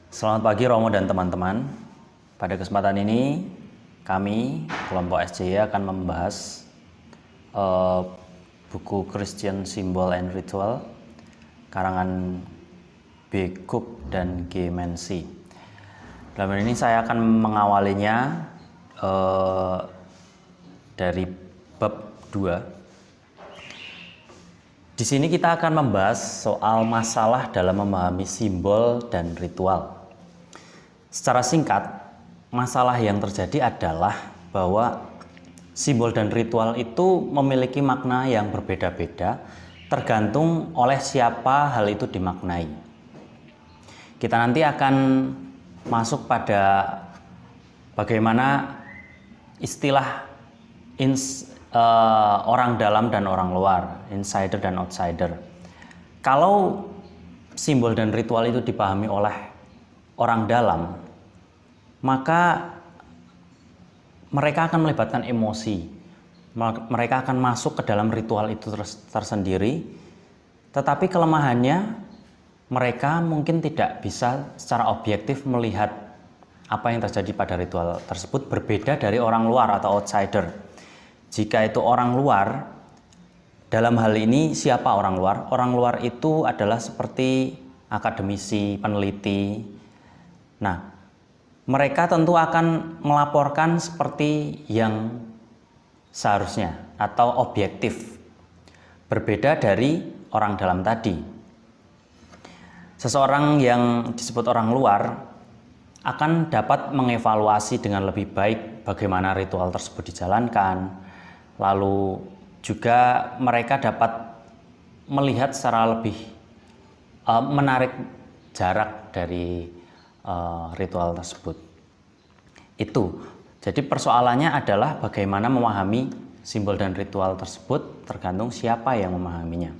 Selamat pagi Romo dan teman-teman. Pada kesempatan ini kami kelompok SJY akan membahas buku Christian Symbol and Ritual karangan B. Cook dan G. Mancy. Dalam hal ini saya akan mengawalinya dari bab 2. Di sini kita akan membahas soal masalah dalam memahami simbol dan ritual. Secara singkat, masalah yang terjadi adalah bahwa simbol dan ritual itu memiliki makna yang berbeda-beda tergantung oleh siapa hal itu dimaknai. Kita nanti akan masuk pada bagaimana istilah orang dalam dan orang luar, insider dan outsider. Kalau simbol dan ritual itu dipahami oleh orang dalam, maka mereka akan melibatkan emosi. Mereka akan masuk ke dalam ritual itu tersendiri, tetapi kelemahannya mereka mungkin tidak bisa secara objektif melihat apa yang terjadi pada ritual tersebut, berbeda dari orang luar atau outsider. Jika itu orang luar, dalam hal ini siapa orang luar? Orang luar itu adalah seperti akademisi, peneliti. Nah, mereka tentu akan melaporkan seperti yang seharusnya atau objektif, berbeda dari orang dalam tadi. Seseorang yang disebut orang luar akan dapat mengevaluasi dengan lebih baik bagaimana ritual tersebut dijalankan. Lalu juga mereka dapat melihat secara lebih menarik jarak dari ritual tersebut. Itu. Jadi persoalannya adalah bagaimana memahami simbol dan ritual tersebut tergantung siapa yang memahaminya.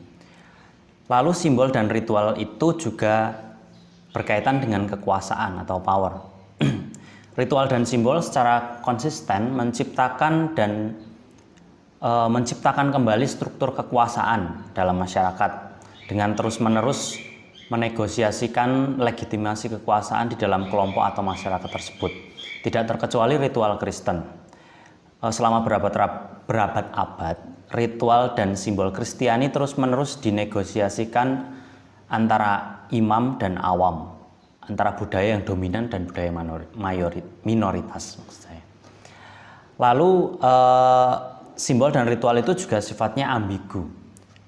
Lalu simbol dan ritual itu juga berkaitan dengan kekuasaan atau power. Ritual dan simbol secara konsisten menciptakan kembali struktur kekuasaan dalam masyarakat dengan terus-menerus menegosiasikan legitimasi kekuasaan di dalam kelompok atau masyarakat tersebut. Tidak terkecuali ritual Kristen. Selama berabad-abad, ritual dan simbol Kristiani terus-menerus dinegosiasikan antara imam dan awam, antara budaya yang dominan dan budaya minoritas maksud saya. Lalu simbol dan ritual itu juga sifatnya ambigu.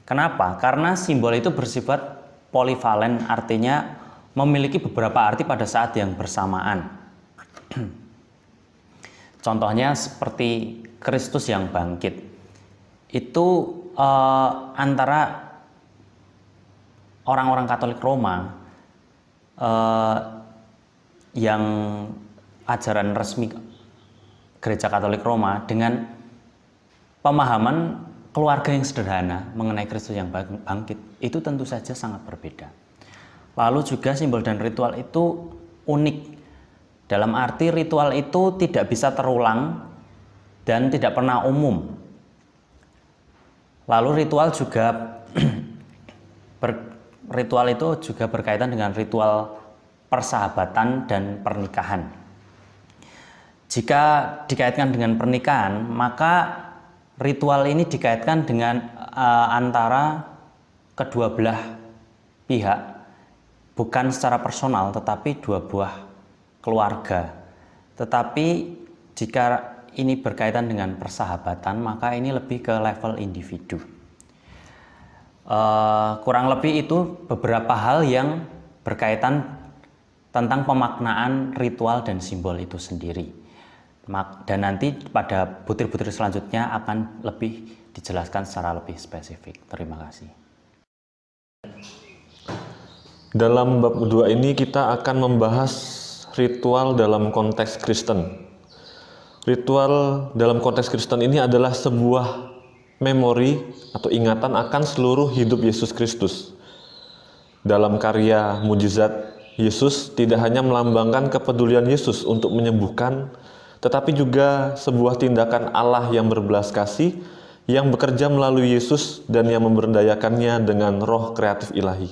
Kenapa? Karena simbol itu bersifat polivalen, artinya memiliki beberapa arti pada saat yang bersamaan. Contohnya seperti Kristus yang bangkit. Itu antara orang-orang Katolik Roma yang ajaran resmi Gereja Katolik Roma dengan pemahaman keluarga yang sederhana mengenai Kristus yang bangkit itu tentu saja sangat berbeda. Lalu juga simbol dan ritual itu unik. Dalam arti ritual itu tidak bisa terulang dan tidak pernah umum. Lalu ritual itu juga berkaitan dengan ritual persahabatan dan pernikahan. Jika dikaitkan dengan pernikahan, maka ritual ini dikaitkan dengan antara kedua belah pihak, bukan secara personal tetapi dua buah keluarga. Tetapi jika ini berkaitan dengan persahabatan, maka ini lebih ke level individu. Kurang lebih itu beberapa hal yang berkaitan tentang pemaknaan ritual dan simbol itu sendiri. Dan nanti pada butir-butir selanjutnya akan lebih dijelaskan secara lebih spesifik. Terima kasih. Dalam bab 2 ini kita akan membahas ritual dalam konteks Kristen. Ritual dalam konteks Kristen ini adalah sebuah memori atau ingatan akan seluruh hidup Yesus Kristus. Dalam karya mujizat, Yesus tidak hanya melambangkan kepedulian Yesus untuk menyembuhkan, tetapi juga sebuah tindakan Allah yang berbelas kasih yang bekerja melalui Yesus dan yang memberdayakannya dengan roh kreatif ilahi.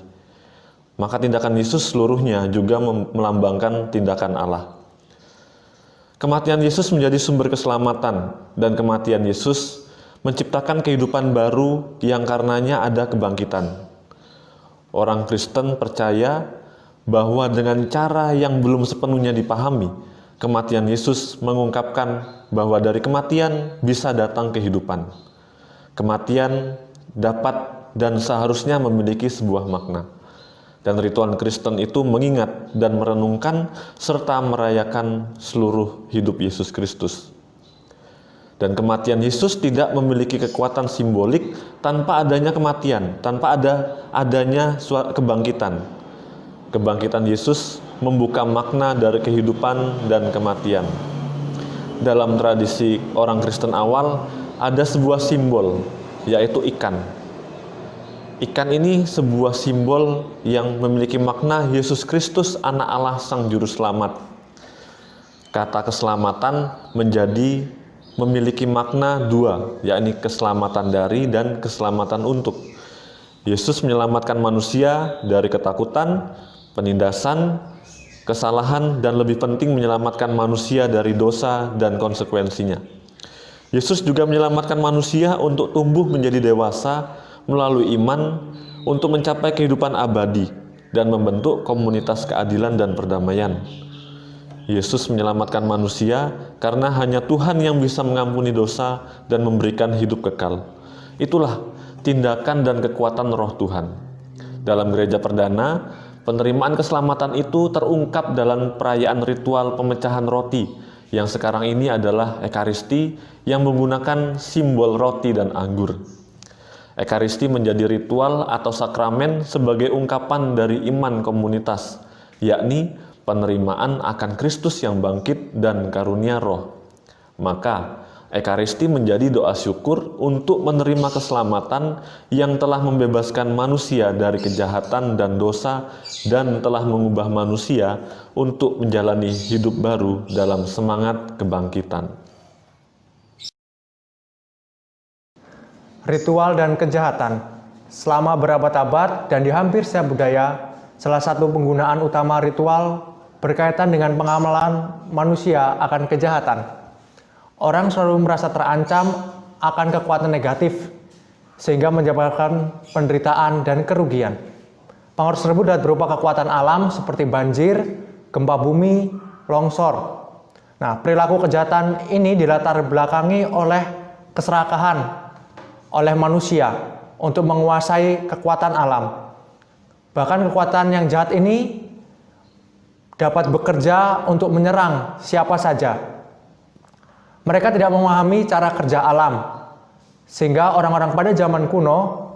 maka tindakan Yesus seluruhnya juga melambangkan tindakan Allah. Kematian Yesus menjadi sumber keselamatan, dan kematian Yesus menciptakan kehidupan baru yang karenanya ada kebangkitan. Orang Kristen percaya bahwa dengan cara yang belum sepenuhnya dipahami, kematian Yesus mengungkapkan bahwa dari kematian bisa datang kehidupan. Kematian dapat dan seharusnya memiliki sebuah makna. Dan ritual Kristen itu mengingat dan merenungkan serta merayakan seluruh hidup Yesus Kristus. Dan kematian Yesus tidak memiliki kekuatan simbolik tanpa adanya kematian, tanpa adanya kebangkitan. Kebangkitan Yesus membuka makna dari kehidupan dan kematian. Dalam tradisi orang Kristen awal, ada sebuah simbol, yaitu ikan. Ikan ini sebuah simbol yang memiliki makna Yesus Kristus, anak Allah, Sang Juru Selamat. Kata keselamatan memiliki makna dua, yakni keselamatan dari dan keselamatan untuk. Yesus menyelamatkan manusia dari ketakutan, penindasan, kesalahan, dan lebih penting menyelamatkan manusia dari dosa dan konsekuensinya. Yesus juga menyelamatkan manusia untuk tumbuh menjadi dewasa melalui iman untuk mencapai kehidupan abadi dan membentuk komunitas keadilan dan perdamaian. Yesus menyelamatkan manusia karena hanya Tuhan yang bisa mengampuni dosa dan memberikan hidup kekal. Itulah tindakan dan kekuatan Roh Tuhan. Dalam gereja perdana, penerimaan keselamatan itu terungkap dalam perayaan ritual pemecahan roti, yang sekarang ini adalah Ekaristi yang menggunakan simbol roti dan anggur. Ekaristi menjadi ritual atau sakramen sebagai ungkapan dari iman komunitas, yakni penerimaan akan Kristus yang bangkit dan karunia Roh. Maka, Ekaristi menjadi doa syukur untuk menerima keselamatan yang telah membebaskan manusia dari kejahatan dan dosa dan telah mengubah manusia untuk menjalani hidup baru dalam semangat kebangkitan. Ritual dan kejahatan. Selama berabad-abad dan di hampir setiap budaya, salah satu penggunaan utama ritual berkaitan dengan pengamalan manusia akan kejahatan. Orang selalu merasa terancam akan kekuatan negatif, sehingga menyebabkan penderitaan dan kerugian. Pengaruh tersebut dapat berupa kekuatan alam seperti banjir, gempa bumi, longsor. Nah, perilaku kejahatan ini dilatar belakangi oleh keserakahan oleh manusia untuk menguasai kekuatan alam. Bahkan kekuatan yang jahat ini dapat bekerja untuk menyerang siapa saja. Mereka tidak memahami cara kerja alam, sehingga orang-orang pada zaman kuno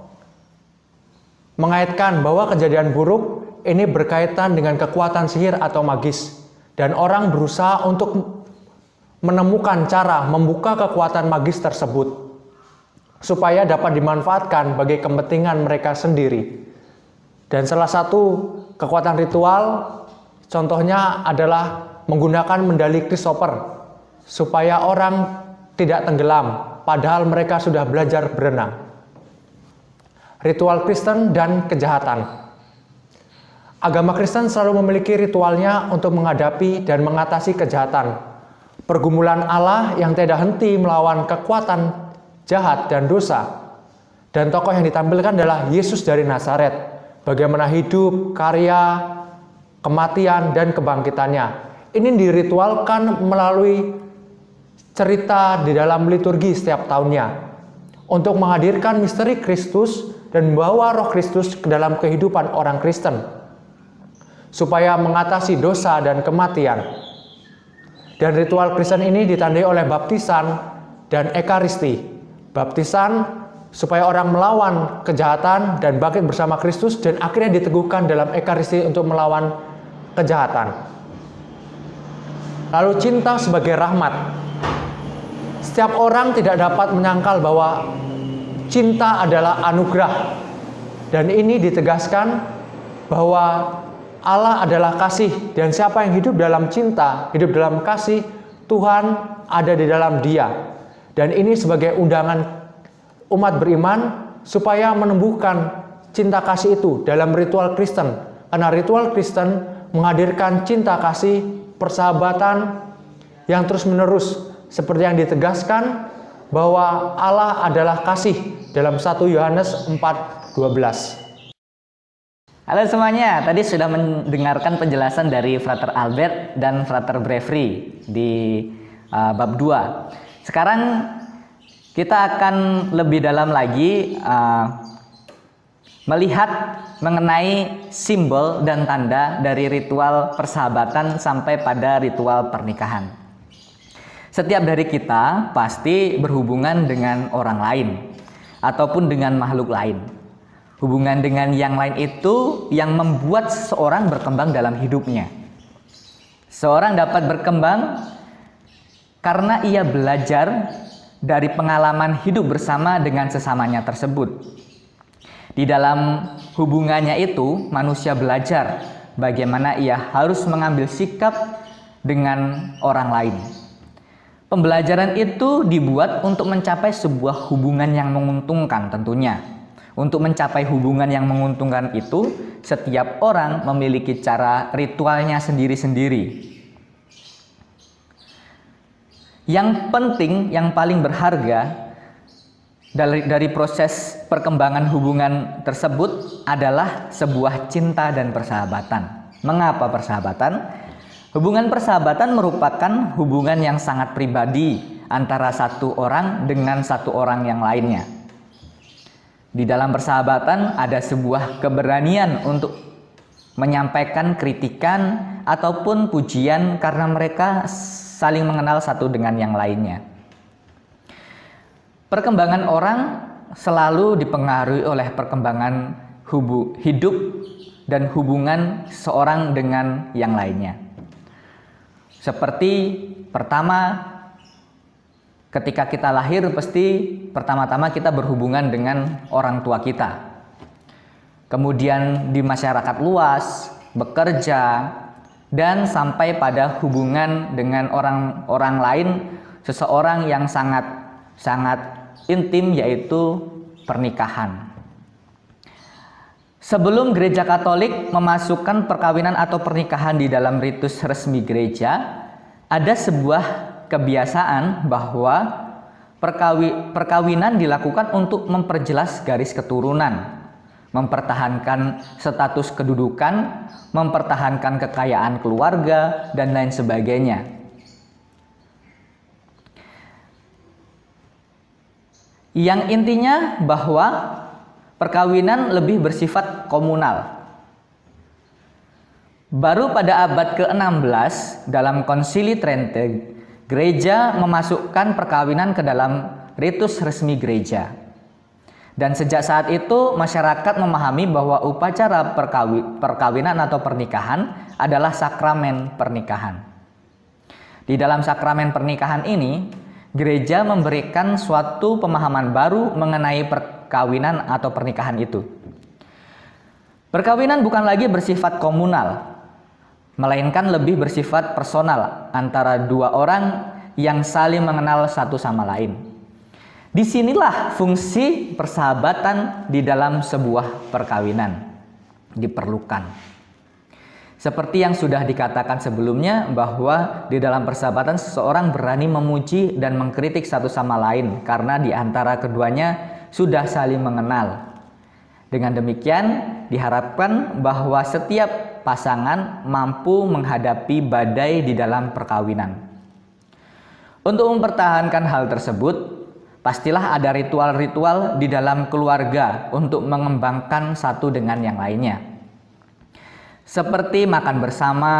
mengaitkan bahwa kejadian buruk ini berkaitan dengan kekuatan sihir atau magis, dan orang berusaha untuk menemukan cara membuka kekuatan magis tersebut supaya dapat dimanfaatkan bagi kepentingan mereka sendiri. Dan salah satu kekuatan ritual contohnya adalah menggunakan mendali Christopher supaya orang tidak tenggelam padahal mereka sudah belajar berenang. Ritual Kristen dan kejahatan. Agama Kristen selalu memiliki ritualnya untuk menghadapi dan mengatasi kejahatan. Pergumulan Allah yang tidak henti melawan kekuatan jahat dan dosa. Dan tokoh yang ditampilkan adalah Yesus dari Nazaret. Bagaimana hidup, karya, kematian, dan kebangkitannya. Ini diritualkan melalui cerita di dalam liturgi setiap tahunnya untuk menghadirkan misteri Kristus dan membawa Roh Kristus ke dalam kehidupan orang Kristen supaya mengatasi dosa dan kematian. Dan ritual Kristen ini ditandai oleh baptisan dan Ekaristi. Baptisan supaya orang melawan kejahatan dan bangkit bersama Kristus, dan akhirnya diteguhkan dalam Ekaristi untuk melawan kejahatan. Lalu cinta sebagai rahmat. Setiap orang tidak dapat menyangkal bahwa cinta adalah anugerah, dan ini ditegaskan bahwa Allah adalah kasih, dan siapa yang hidup dalam cinta, hidup dalam kasih, Tuhan ada di dalam dia. Dan ini sebagai undangan umat beriman supaya menumbuhkan cinta kasih itu dalam ritual Kristen, karena ritual Kristen menghadirkan cinta kasih, persahabatan yang terus-menerus, seperti yang ditegaskan bahwa Allah adalah kasih dalam 1 Yohanes 4:12. Halo semuanya, tadi sudah mendengarkan penjelasan dari Frater Albert dan Frater Brevry di bab 2. Sekarang kita akan lebih dalam lagi melihat mengenai simbol dan tanda dari ritual persahabatan sampai pada ritual pernikahan. Setiap dari kita pasti berhubungan dengan orang lain ataupun dengan makhluk lain. Hubungan dengan yang lain itu yang membuat seseorang berkembang dalam hidupnya. Seorang dapat berkembang karena ia belajar dari pengalaman hidup bersama dengan sesamanya tersebut. Di dalam hubungannya itu, manusia belajar bagaimana ia harus mengambil sikap dengan orang lain. Pembelajaran itu dibuat untuk mencapai sebuah hubungan yang menguntungkan tentunya. Untuk mencapai hubungan yang menguntungkan itu, setiap orang memiliki cara ritualnya sendiri-sendiri. Yang penting, yang paling berharga dari proses perkembangan hubungan tersebut adalah sebuah cinta dan persahabatan. Mengapa persahabatan? Hubungan persahabatan merupakan hubungan yang sangat pribadi antara satu orang dengan satu orang yang lainnya. Di dalam persahabatan ada sebuah keberanian untuk menyampaikan kritikan ataupun pujian karena mereka saling mengenal satu dengan yang lainnya. Perkembangan orang selalu dipengaruhi oleh perkembangan hidup dan hubungan seorang dengan yang lainnya. Seperti pertama, ketika kita lahir pasti pertama-tama kita berhubungan dengan orang tua kita. Kemudian di masyarakat luas, bekerja, dan sampai pada hubungan dengan orang lain, seseorang yang sangat intim, yaitu pernikahan. Sebelum Gereja Katolik memasukkan perkawinan atau pernikahan di dalam ritus resmi gereja, ada sebuah kebiasaan bahwa perkawinan dilakukan untuk memperjelas garis keturunan, mempertahankan status kedudukan, mempertahankan kekayaan keluarga, dan lain sebagainya. Yang intinya bahwa perkawinan lebih bersifat komunal. Baru pada abad ke-16 dalam Konsili Trente, gereja memasukkan perkawinan ke dalam ritus resmi gereja. Dan sejak saat itu masyarakat memahami bahwa upacara perkawinan atau pernikahan adalah sakramen pernikahan. Di dalam sakramen pernikahan ini, gereja memberikan suatu pemahaman baru mengenai perkawinan atau pernikahan itu. Perkawinan bukan lagi bersifat komunal, melainkan lebih bersifat personal antara dua orang yang saling mengenal satu sama lain. Disinilah fungsi persahabatan di dalam sebuah perkawinan diperlukan. Seperti yang sudah dikatakan sebelumnya, bahwa di dalam persahabatan seseorang berani memuji dan mengkritik satu sama lain karena di antara keduanya sudah saling mengenal. Dengan demikian diharapkan bahwa setiap pasangan mampu menghadapi badai di dalam perkawinan. Untuk mempertahankan hal tersebut, pastilah ada ritual-ritual di dalam keluarga untuk mengembangkan satu dengan yang lainnya. Seperti makan bersama,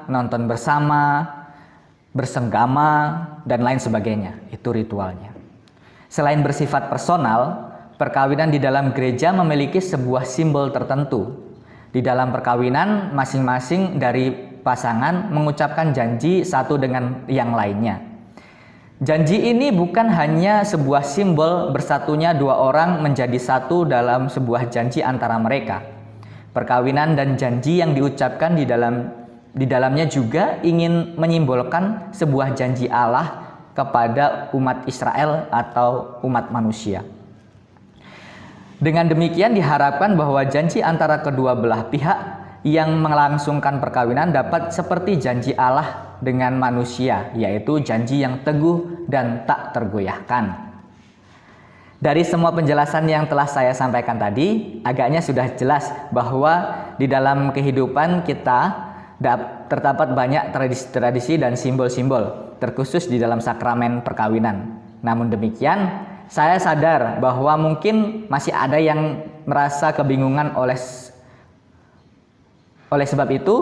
nonton bersama, bersenggama, dan lain sebagainya. Itu ritualnya. Selain bersifat personal, perkawinan di dalam gereja memiliki sebuah simbol tertentu. Di dalam perkawinan, masing-masing dari pasangan mengucapkan janji satu dengan yang lainnya. Janji ini bukan hanya sebuah simbol bersatunya dua orang menjadi satu dalam sebuah janji antara mereka. Perkawinan dan janji yang diucapkan di dalamnya juga ingin menyimbolkan sebuah janji Allah kepada umat Israel atau umat manusia. Dengan demikian diharapkan bahwa janji antara kedua belah pihak yang melangsungkan perkawinan dapat seperti janji Allah dengan manusia, yaitu janji yang teguh dan tak tergoyahkan. Dari semua penjelasan yang telah saya sampaikan tadi, agaknya sudah jelas bahwa di dalam kehidupan kita terdapat banyak tradisi-tradisi dan simbol-simbol, terkhusus di dalam sakramen perkawinan. Namun demikian, saya sadar bahwa mungkin masih ada yang merasa kebingungan oleh sebab itu,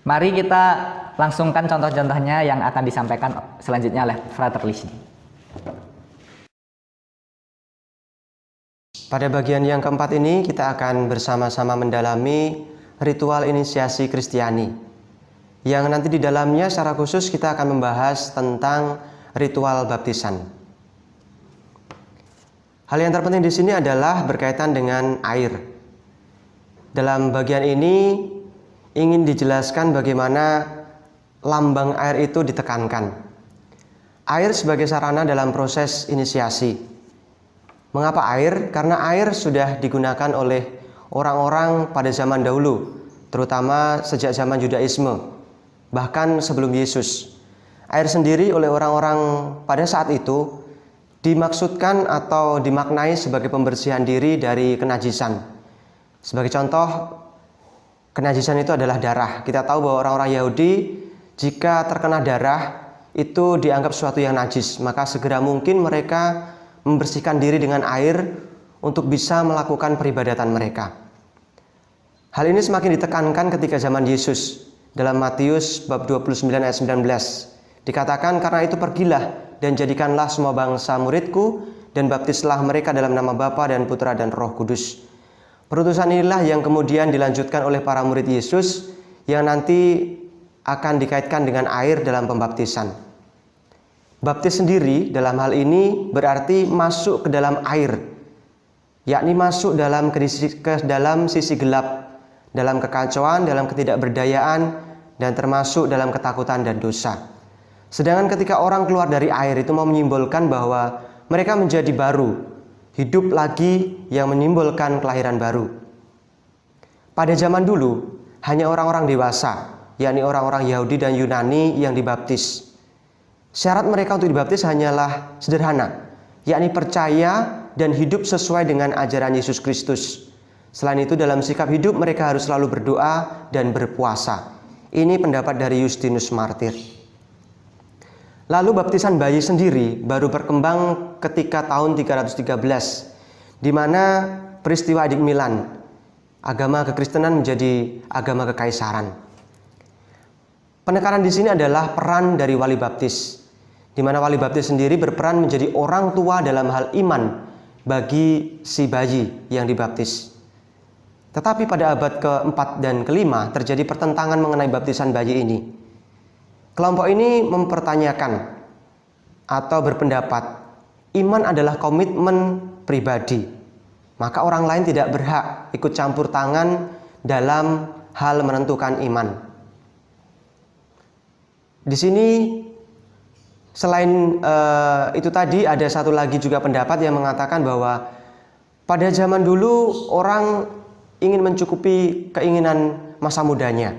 mari kita langsungkan contoh-contohnya yang akan disampaikan selanjutnya oleh Frater Lisi. Pada bagian yang keempat ini kita akan bersama-sama mendalami ritual inisiasi Kristiani, yang nanti di dalamnya secara khusus kita akan membahas tentang ritual baptisan. Hal yang terpenting di sini adalah berkaitan dengan air. Dalam bagian ini ingin dijelaskan bagaimana lambang air itu ditekankan. Air sebagai sarana dalam proses inisiasi. Mengapa air? Karena air sudah digunakan oleh orang-orang pada zaman dahulu, terutama sejak zaman Yudaisme, bahkan sebelum Yesus. Air sendiri oleh orang-orang pada saat itu dimaksudkan atau dimaknai sebagai pembersihan diri dari kenajisan. Sebagai contoh, kenajisan itu adalah darah. Kita tahu bahwa orang-orang Yahudi jika terkena darah itu dianggap sesuatu yang najis, maka segera mungkin mereka membersihkan diri dengan air untuk bisa melakukan peribadatan mereka. Hal ini semakin ditekankan ketika zaman Yesus. Dalam Matius bab 29 ayat 19 dikatakan, karena itu pergilah dan jadikanlah semua bangsa muridku dan baptislah mereka dalam nama Bapa dan Putra dan Roh Kudus. Perutusan inilah yang kemudian dilanjutkan oleh para murid Yesus yang nanti akan dikaitkan dengan air dalam pembaptisan. Baptis sendiri dalam hal ini berarti masuk ke dalam air, yakni masuk ke dalam sisi gelap, dalam kekacauan, dalam ketidakberdayaan, dan termasuk dalam ketakutan dan dosa. Sedangkan ketika orang keluar dari air itu mau menyimbolkan bahwa mereka menjadi baru, hidup lagi yang menyimbolkan kelahiran baru. Pada zaman dulu, hanya orang-orang dewasa, yakni orang-orang Yahudi dan Yunani yang dibaptis. Syarat mereka untuk dibaptis hanyalah sederhana, yakni percaya dan hidup sesuai dengan ajaran Yesus Kristus. Selain itu dalam sikap hidup mereka harus selalu berdoa dan berpuasa. Ini pendapat dari Justinus Martir. Lalu baptisan bayi sendiri baru berkembang ketika tahun 313, di mana peristiwa Edik Milan, agama kekristenan menjadi agama kekaisaran. Penekanan di sini adalah peran dari wali baptis, di mana wali baptis sendiri berperan menjadi orang tua dalam hal iman bagi si bayi yang dibaptis. Tetapi pada abad ke-4 dan ke-5 terjadi pertentangan mengenai baptisan bayi ini. Kelompok ini mempertanyakan atau berpendapat iman adalah komitmen pribadi, maka orang lain tidak berhak ikut campur tangan dalam hal menentukan iman. Di sini selain itu tadi ada satu lagi juga pendapat yang mengatakan bahwa pada zaman dulu orang ingin mencukupi keinginan masa mudanya.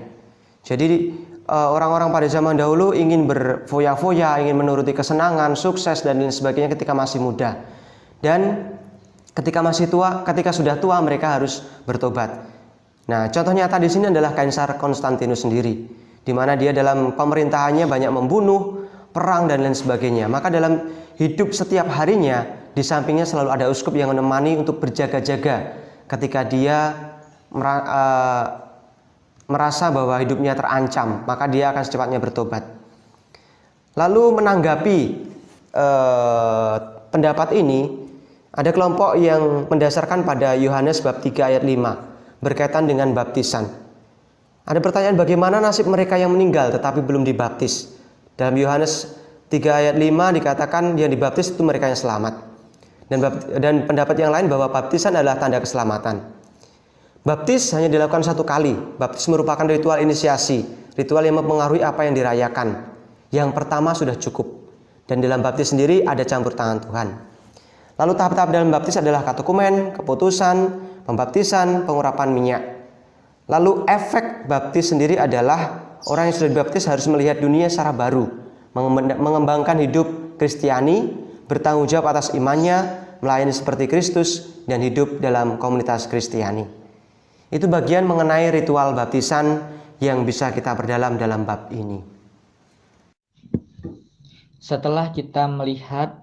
Jadi orang-orang pada zaman dahulu ingin berfoya-foya, ingin menuruti kesenangan, sukses dan lain sebagainya ketika masih muda. Dan ketika sudah tua mereka harus bertobat. Nah, contoh nyata di sini adalah Kaisar Konstantinus sendiri, di mana dia dalam pemerintahannya banyak membunuh, perang dan lain sebagainya. Maka dalam hidup setiap harinya di sampingnya selalu ada uskup yang menemani untuk berjaga-jaga ketika dia merasa bahwa hidupnya terancam, maka dia akan secepatnya bertobat. Lalu menanggapi pendapat ini, ada kelompok yang mendasarkan pada Yohanes bab 3 ayat 5 berkaitan dengan baptisan. Ada pertanyaan, bagaimana nasib mereka yang meninggal tetapi belum dibaptis? Dalam Yohanes 3 ayat 5 dikatakan yang dibaptis itu mereka yang selamat. Dan pendapat yang lain bahwa baptisan adalah tanda keselamatan. Baptis hanya dilakukan satu kali. Baptis merupakan ritual inisiasi, ritual yang mempengaruhi apa yang dirayakan. Yang pertama sudah cukup. Dan dalam baptis sendiri ada campur tangan Tuhan. Lalu tahap-tahap dalam baptis adalah katekumen, keputusan, pembaptisan, pengurapan minyak. Lalu efek baptis sendiri adalah orang yang sudah dibaptis harus melihat dunia secara baru, mengembangkan hidup Kristiani, bertanggung jawab atas imannya, melayani seperti Kristus, dan hidup dalam komunitas Kristiani. Itu bagian mengenai ritual baptisan yang bisa kita perdalam dalam bab ini. Setelah kita melihat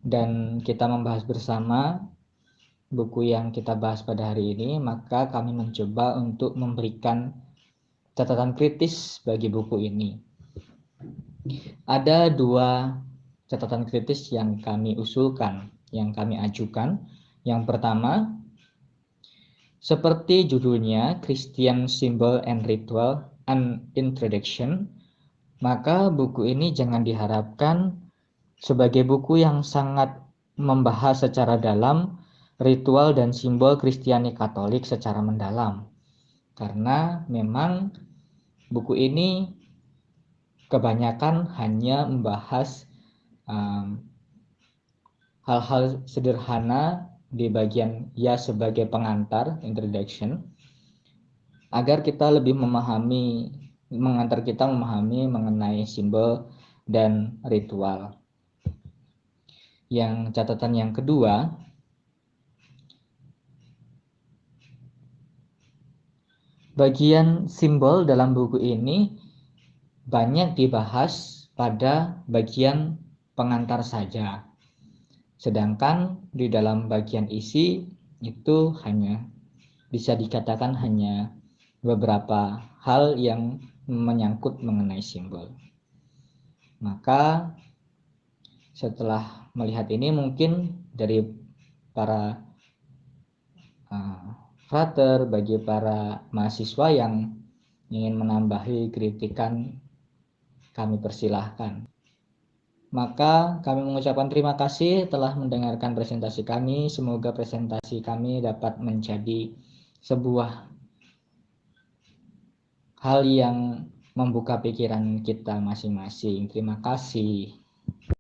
dan kita membahas bersama buku yang kita bahas pada hari ini, maka kami mencoba untuk memberikan catatan kritis bagi buku ini. Ada 2 catatan kritis yang kami usulkan, yang kami ajukan. Yang pertama, seperti judulnya Christian Symbol and Ritual, an Introduction, maka buku ini jangan diharapkan sebagai buku yang sangat membahas secara dalam ritual dan simbol Kristiani Katolik secara mendalam. Karena memang buku ini kebanyakan hanya membahas hal-hal sederhana di bagian ya sebagai pengantar, introduction, agar kita lebih mengantar kita memahami mengenai simbol dan ritual. Yang catatan yang kedua, bagian simbol dalam buku ini banyak dibahas pada bagian pengantar saja. Sedangkan di dalam bagian isi itu hanya bisa dikatakan hanya beberapa hal yang menyangkut mengenai simbol. Maka setelah melihat ini, mungkin dari para frater, bagi para mahasiswa yang ingin menambahi kritikan, kami persilahkan. Maka kami mengucapkan terima kasih telah mendengarkan presentasi kami. Semoga presentasi kami dapat menjadi sebuah hal yang membuka pikiran kita masing-masing. Terima kasih.